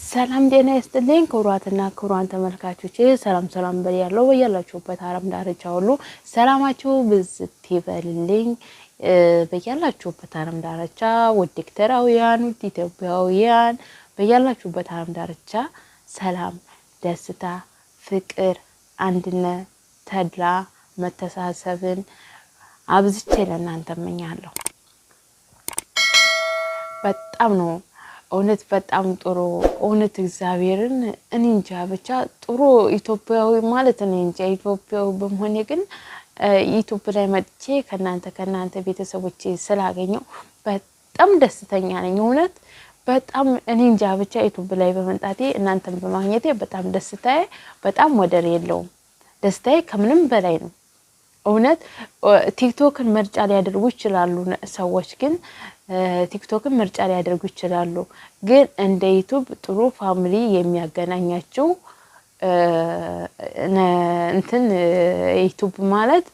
ሰላም ጤና ይስጥልኝ ክቡራትና ክቡራን ተመልካቾቼ ሰላም በያለው በያላችሁበት ዓለም ዳርቻ ሁሉ ሰላማችሁ ብዝት ይበልልኝ። በያላችሁበት ዓለም ዳርቻ ውድ ኤርትራውያን ውድ ኢትዮጵያውያን በያላችሁበት ዓለም ዳርቻ ሰላም፣ ደስታ፣ ፍቅር፣ አንድነት፣ ተድላ፣ መተሳሰብን አብዝቼ ለእናንተ እመኛለሁ። በጣም ነው እውነት በጣም ጥሩ እውነት እግዚአብሔርን እኔ እንጃ ብቻ ጥሩ ኢትዮጵያዊ ማለት እኔ እንጃ ኢትዮጵያዊ በመሆኔ ግን ዩቲዩብ ላይ መጥቼ ከናንተ ቤተሰቦቼ ስላገኘው በጣም ደስተኛ ነኝ። እውነት በጣም እኔ እንጃ ብቻ ዩቲዩብ ላይ በመምጣቴ እናንተን በማግኘቴ በጣም ደስታዬ በጣም ወደር የለውም። ደስታዬ ከምንም በላይ ነው። እውነት ቲክቶክን ምርጫ ሊያደርጉ ይችላሉ ሰዎች ግን ቲክቶክን ምርጫ ሊያደርጉ ይችላሉ ግን እንደ ዩቲዩብ ጥሩ ፋሚሊ የሚያገናኛቸው እንትን ዩቲዩብ ማለት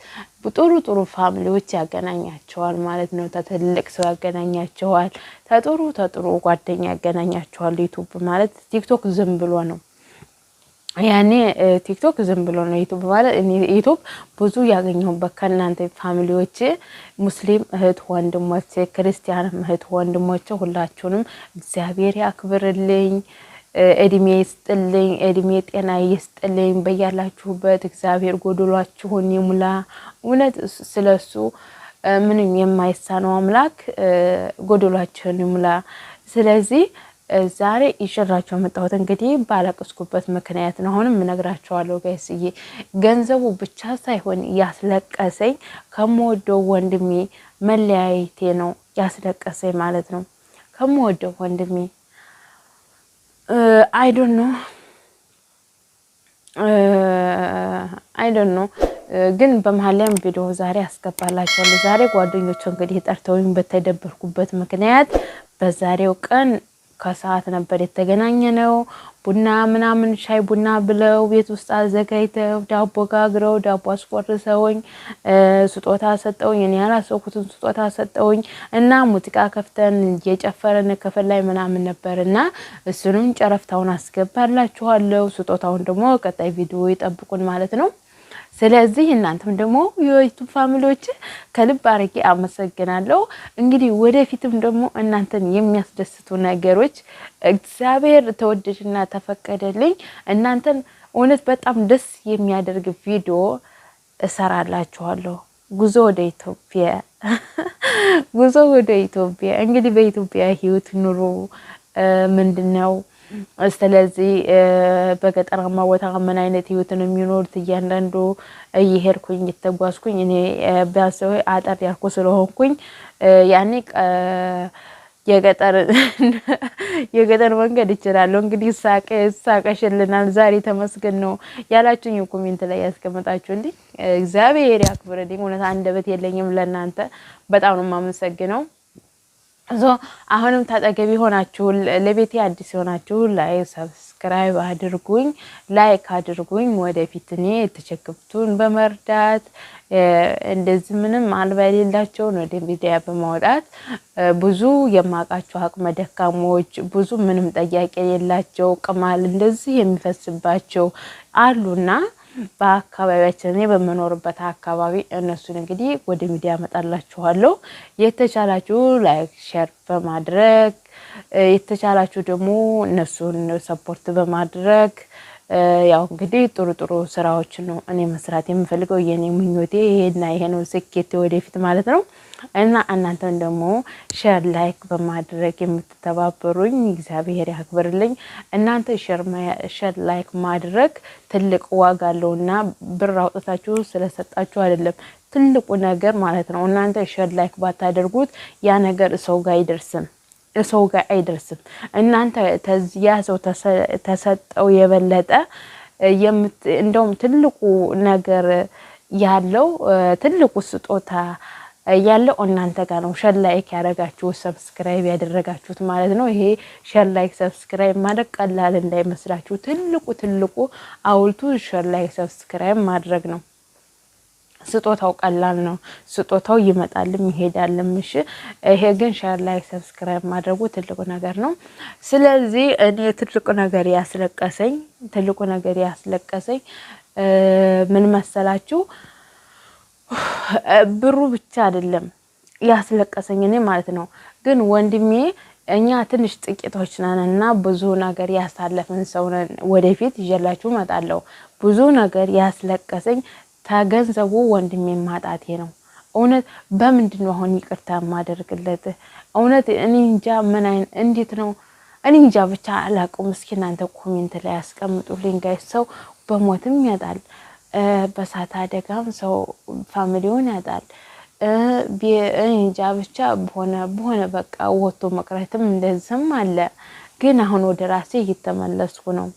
ጥሩ ፋሚሊዎች ያገናኛቸዋል ማለት ነው። ተትልቅ ሰው ያገናኛቸዋል፣ ተጥሩ ጓደኛ ያገናኛቸዋል። ዩቲዩብ ማለት ቲክቶክ ዝም ብሎ ነው። ያኔ ቲክቶክ ዝም ብሎ ነው። ዩቲዩብ ማለት ዩቲዩብ ብዙ ያገኘሁበት ከናንተ ፋሚሊዎች ሙስሊም እህት ወንድሞቼ፣ ክርስቲያን እህት ወንድሞቼ ሁላችሁንም እግዚአብሔር ያክብርልኝ፣ እድሜ ይስጥልኝ፣ እድሜ ጤና ይስጥልኝ። በያላችሁበት እግዚአብሔር ጎደሏችሁን ይሙላ። እውነት ስለሱ ምንም የማይሳነው አምላክ ጎደሏችሁን ይሙላ። ስለዚህ ዛሬ ይሽራቸው መጣሁት እንግዲህ ባለቀስኩበት ምክንያት ነው። አሁንም እነግራቸዋለሁ ጋይስዬ ገንዘቡ ብቻ ሳይሆን ያስለቀሰኝ ከመወደው ወንድሜ መለያየቴ ነው ያስለቀሰኝ ማለት ነው። ከመወደው ወንድሜ አይ ዶንት ኖ ግን በመሃል ላይ ቪዲዮ ዛሬ አስገባላችኋለሁ። ዛሬ ጓደኞቹ እንግዲህ ጠርተውኝ በተደበርኩበት ምክንያት በዛሬው ቀን ከሰዓት ነበር የተገናኘነው። ቡና ምናምን ሻይ ቡና ብለው ቤት ውስጥ አዘጋጅተው ዳቦ ጋግረው ዳቦ አስቆርሰውኝ ስጦታ ሰጠውኝ። እኔ ያላሰብኩትን ስጦታ ሰጠውኝ እና ሙዚቃ ከፍተን እየጨፈረን ክፍል ላይ ምናምን ነበርና እሱንም ጨረፍታውን አስገባላችኋለሁ። ስጦታውን ደግሞ ቀጣይ ቪዲዮ ይጠብቁን ማለት ነው። ስለዚህ እናንተም ደግሞ የዩቲዩብ ፋሚሊዎች ከልብ አርጌ አመሰግናለሁ። እንግዲህ ወደፊትም ደግሞ እናንተን የሚያስደስቱ ነገሮች እግዚአብሔር ተወደደና ተፈቀደልኝ እናንተን እውነት በጣም ደስ የሚያደርግ ቪዲዮ እሰራላችኋለሁ። ጉዞ ወደ ኢትዮጵያ እንግዲህ በኢትዮጵያ ህይወት ኑሮ ምንድነው? ስለዚህ በገጠራማ ቦታ ምን አይነት ህይወት ነው የሚኖሩት? እያንዳንዱ እየሄድኩኝ እየተጓዝኩኝ እኔ ቢያሰው አጠር ያልኩ ስለሆንኩኝ ያኔ የገጠር መንገድ እችላለሁ። እንግዲህ ሳቀሽልናል ዛሬ ተመስገን ነው ያላችሁኝ ኮሜንት ላይ ያስቀምጣችሁልኝ እግዚአብሔር ያክብርልኝ። እውነት አንደበት የለኝም ለእናንተ በጣም ነው የማመሰግነው። አሁንም ታጠገቢ ሆናችሁ ለቤቴ አዲስ ሆናችሁ ላይክ ሰብስክራይብ አድርጉኝ። ወደፊት እኔ የተቸገሩትን በመርዳት እንደዚህ ምንም አልባ የሌላቸውን ወደ ሚዲያ በማውጣት ብዙ የማውቃቸው አቅመ ደካሞች ብዙ ምንም ጠያቄ የሌላቸው ቅማል እንደዚህ የሚፈስባቸው አሉና በአካባቢያችን እኔ በመኖርበት አካባቢ እነሱን እንግዲህ ወደ ሚዲያ አመጣላችኋለሁ። የተቻላችሁ ላይክ ሼር በማድረግ የተቻላችሁ ደግሞ እነሱን ሰፖርት በማድረግ ያው እንግዲህ ጥሩ ስራዎች ነው እኔ መስራት የምፈልገው። የኔ ምኞቴ ይሄ ነው ስኬቴ ወደፊት ማለት ነው። እና እናንተን ደግሞ ሼር ላይክ በማድረግ የምትተባበሩኝ እግዚአብሔር ያክብርልኝ። እናንተ ሼር ላይክ ማድረግ ትልቅ ዋጋ አለውና ብር አውጥታችሁ ስለሰጣችሁ አይደለም ትልቁ ነገር ማለት ነው። እናንተ ሼር ላይክ ባታደርጉት ያ ነገር ሰው ጋር አይደርስም። እናንተ ያ ሰው ተሰጠው የበለጠ እንደውም ትልቁ ነገር ያለው ትልቁ ስጦታ ያለው እናንተ ጋር ነው። ሼር ላይክ ያደረጋችሁ ሰብስክራይብ ያደረጋችሁት ማለት ነው። ይሄ ሼር ላይክ ሰብስክራይብ ማድረግ ቀላል እንዳይመስላችሁ። ትልቁ አውልቱ ሼር ላይክ ሰብስክራይብ ማድረግ ነው። ስጦታው ቀላል ነው። ስጦታው ይመጣልም ይሄዳልም። እሺ ይሄ ግን ሼር ላይ ሰብስክራይብ ማድረጉ ትልቁ ነገር ነው። ስለዚህ እኔ ትልቁ ነገር ያስለቀሰኝ ምን መሰላችሁ? ብሩ ብቻ አይደለም ያስለቀሰኝ እኔ ማለት ነው። ግን ወንድሜ እኛ ትንሽ ጥቂቶች ነንና ብዙ ነገር ያሳለፍን ሰው ነን። ወደፊት ይዤላችሁ እመጣለሁ። ብዙ ነገር ያስለቀሰኝ ተገንዘቡ ወንድሜ ማጣቴ ነው። እውነት በምንድን ነው አሁን ይቅርታ ማደርግለት? እውነት እኔ እንጃ እንዴት ነው እኔ እንጃ ብቻ አላውቅም። እስኪ እናንተ ኮሜንት ላይ ያስቀምጡልኝ ጋይስ። ሰው በሞትም ያጣል፣ በሳት አደጋም ሰው ፋሚሊውን ያጣል። እንጃ ብቻ በሆነ በቃ ወጥቶ መቅረትም እንደዚህም አለ። ግን አሁን ወደ ራሴ እየተመለስኩ ነው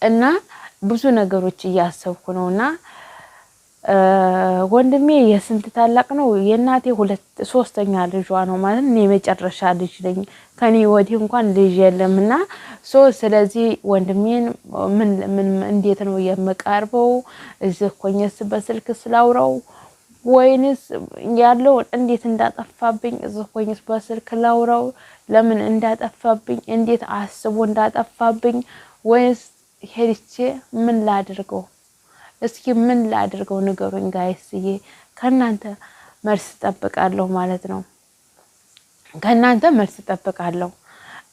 እና ብዙ ነገሮች እያሰብኩ ነውና ወንድሜ የስንት ታላቅ ነው? የእናቴ ሶስተኛ ልጇ ነው ማለት ነው። የመጨረሻ ልጅ ነኝ። ከኔ ወዲህ እንኳን ልጅ የለምና ስለዚህ ወንድሜን ምን እንዴት ነው የምቀርበው? እዚህ ኮኝስ በስልክ ስላውራው ወይንስ ያለው እንዴት እንዳጠፋብኝ እዚህ ኮኝስ በስልክ ላውራው? ለምን እንዳጠፋብኝ እንዴት አስቦ እንዳጠፋብኝ ወይስ ሄድቼ ምን ላድርገው? እስኪ ምን ላድርገው ንገሩኝ ጋይስዬ። ከናንተ መልስ ጠብቃለሁ ማለት ነው። ከናንተ መልስ ጠብቃለሁ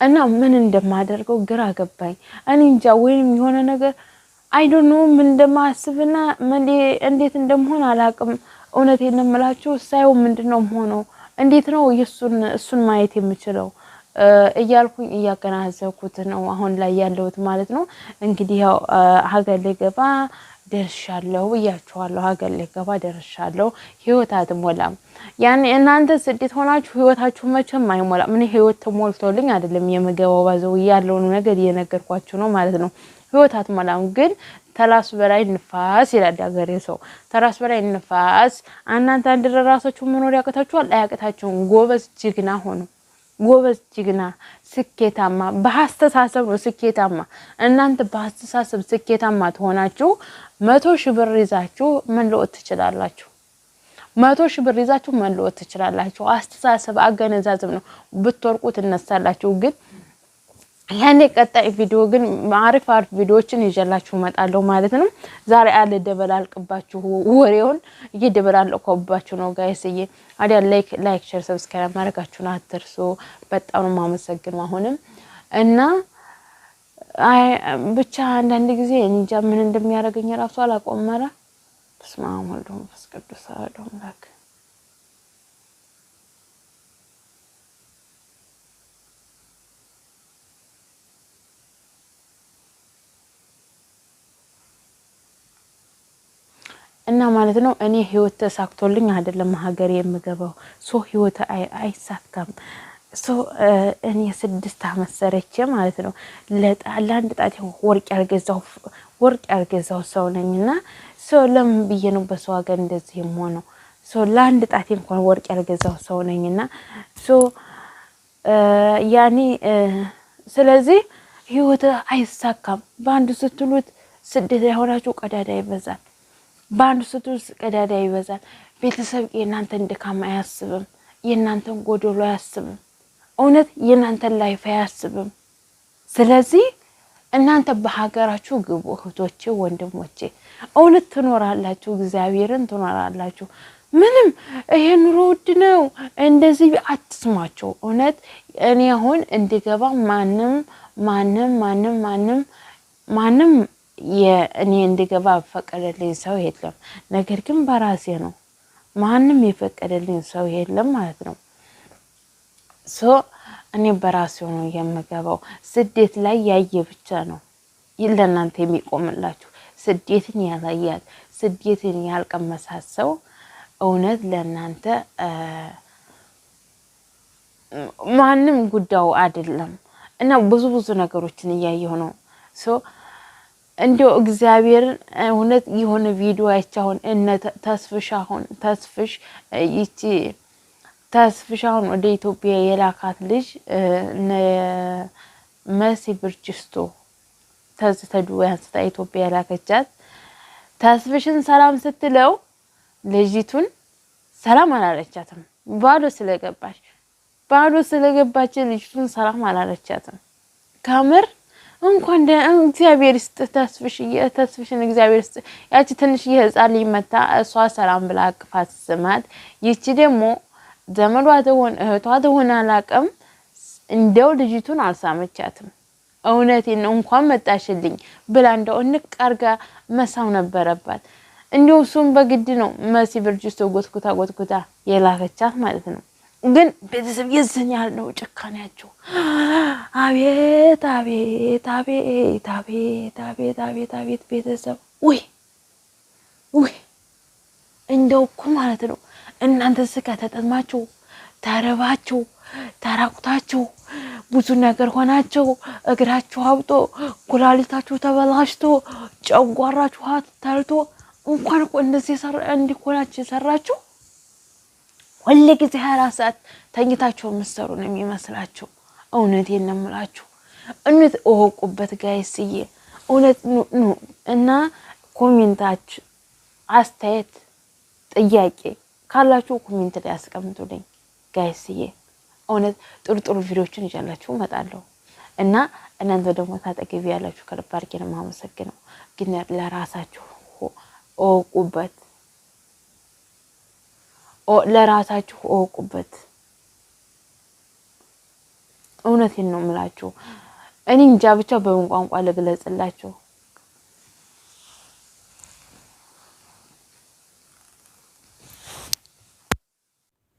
እና ምን እንደማደርገው ግራ ገባኝ። እኔ እንጃ ወይንም የሆነ ነገር አይ ዶንት ኖ ምን እንደማስብና እንዴት እንደምሆን አላቅም። እውነቴን ነው የምላችሁ። ሳይው ምንድነው ሆኖ እንዴት ነው እሱን ማየት የምችለው እያልኩኝ እያገናዘብኩት ነው አሁን ላይ ያለሁት ማለት ነው። እንግዲህ ያው ሀገር ልገባ ደርሻለሁ ብያችኋለሁ። ሀገር ልገባ ደርሻለሁ። ህይወት አትሞላም። ያኔ እናንተ ስደት ሆናችሁ ህይወታችሁ መቼም አይሞላም። እኔ ህይወት ተሞልቶልኝ አይደለም የምገባው፣ ባዘው ያለውን ነገር እየነገርኳችሁ ነው ማለት ነው። ህይወት አትሞላም ግን ተራስ በላይ ንፋስ ይላል ሀገሬ ሰው። ተራስ በላይ ንፋስ። እናንተ አንድ ራሳችሁ መኖር ያቀታችኋል? አያቀታችሁም። ጎበዝ ጅግና ሆኑ። ጎበዝ ጅግና ስኬታማ በአስተሳሰብ ነው ስኬታማ። እናንተ በአስተሳሰብ ስኬታማ ትሆናችሁ 100,000 ብር ይዛችሁ መለወጥ ትችላላችሁ። 100,000 ብር ይዛችሁ መለወጥ ትችላላችሁ። አስተሳሰብ አገነዛዝም ነው። ብትወርቁ ትነሳላችሁ። ግን ያኔ ቀጣይ ቪዲዮ ግን አሪፍ ቪዲዮዎችን ይዤላችሁ እመጣለሁ ማለት ነው። ዛሬ አለ ደበላልቅባችሁ ወሬውን እየደበላለቅኩባችሁ ነው ጋይስዬ። አዲያ ላይክ ሼር ሰብስክራይብ ማድረጋችሁን አትርሱ። በጣም ነው የማመሰግነው አሁንም እና ብቻ አንዳንድ ጊዜ እንጃ ምን እንደሚያደርገኝ ራሱ አላውቀውም። ኧረ በስመ አብ ወወልድ ወመንፈስ ቅዱስ አሐዱ አምላክ። እና ማለት ነው እኔ ህይወት ተሳክቶልኝ አይደለም ሀገር የምገባው። ህይወት አይሳካም። እኔ 6 አመት ሰርቼ ማለት ነው ለአንድ ጣቴ ወርቅ ያልገዛው ሰው ነኝና ለምን ብዬ ነው በሰው ሀገር እንደዚህ የምሆነው? ለአንድ ጣቴ እንኳን ወርቅ ያልገዛው ሰው ነኝና ያኔ ስለዚህ ህይወት አይሳካም። በአንድ ስትሉት ስደት ያሆናችሁ ቀዳዳ ይበዛል። በአንድ ስትሉት ቀዳዳ ይበዛል። ቤተሰብ የእናንተን ድካም አያስብም። የእናንተን ጎዶሎ አያስብም። እውነት የእናንተን ላይፍ አያስብም። ስለዚህ እናንተ በሀገራችሁ ግቡ እህቶቼ ወንድሞቼ። እውነት ትኖራላችሁ፣ እግዚአብሔርን ትኖራላችሁ። ምንም ይሄ ኑሮ ውድ ነው እንደዚህ አትስማቸው። እውነት እኔ አሁን እንድገባ ማንም እኔ እንድገባ ፈቀደልኝ ሰው የለም። ነገር ግን በራሴ ነው። ማንም የፈቀደልኝ ሰው የለም ማለት ነው። እኔ በራሴው ነው የምገባው። ስደት ላይ ያየ ብቻ ነው ለእናንተ የሚቆምላችሁ። ስደትን ያላያል፣ ስደትን ያልቀመሳት ሰው እውነት ለእናንተ ማንም ጉዳዩ አይደለም። እና ብዙ ነገሮችን እያየሁ ነው። እንዲው እግዚአብሔርን እውነት የሆነ ቪዲዮ አይቻውን እነ ተስፍሽ አሁን ወደ ኢትዮጵያ የላካት ልጅ መሲ ብርጅስቶ ተዱባይ አንስታ ኢትዮጵያ የላከቻት ተስፍሽን ሰላም ስትለው ልጅቱን ሰላም አላለቻትም። ባዶ ስለገባች ልጅቱን ሰላም አላለቻትም። ከምር እንኳን እግዚአብሔር ይስጥ ተስፍሽን እግዚአብሔር ይስጥ። ያቺ ትንሽ የህፃን ልጅ መታ እሷ ሰላም ብላ አቅፋት ስማት፣ ይቺ ደግሞ ዘመዷ ተሆነ እህቷ ተሆነ አላቅም እንደው ልጅቱን አልሳመቻትም። እውነቴን ነው እንኳን መጣሽልኝ ብላ እንደው እንቃርጋ መሳም ነበረባት። እንደው እሱም በግድ ነው መሲ ብርጅስቶ ጎትኩታ የላከቻት ማለት ነው። ግን ቤተሰብ የዝን ያህል ነው ጭካኔያቸው። አቤት አቤት አቤት አቤት አቤት አቤት አቤት ቤተሰብ ውይ እንደው እኮ ማለት ነው እናንተ ስጋ ተጠማችሁ፣ ተረባችሁ፣ ተራቁታችሁ፣ ብዙ ነገር ሆናችሁ፣ እግራችሁ አብጦ፣ ኩላሊታችሁ ተበላሽቶ፣ ጨጓራችሁ ተልቶ እንኳን እኮ እንደዚህ እንዲኮናችሁ ሰራችሁ። ሁሌ ጊዜ 24 ሰዓት ተኝታችሁ መስሩ ነው የሚመስላችሁ። እውነቴን ነው የምላችሁ። እውነት እወቁበት ጋይስዬ። እውነት ነው እና ኮሜንታችሁ አስተያየት ጥያቄ ካላችሁ ኮሜንት ላይ አስቀምጡልኝ ጋይስዬ። እውነት ጥሩ ቪዲዮችን ይዣላችሁ እመጣለሁ እና እናንተ ደግሞ ታጠገቢ ያላችሁ ከልብ አድርጌ ነው የማመሰግነው። ግን ለራሳችሁ እወቁበት፣ ለራሳችሁ እወቁበት። እውነቴን ነው የምላችሁ። እኔ እንጃ ብቻ በምን ቋንቋ ልግለጽላችሁ።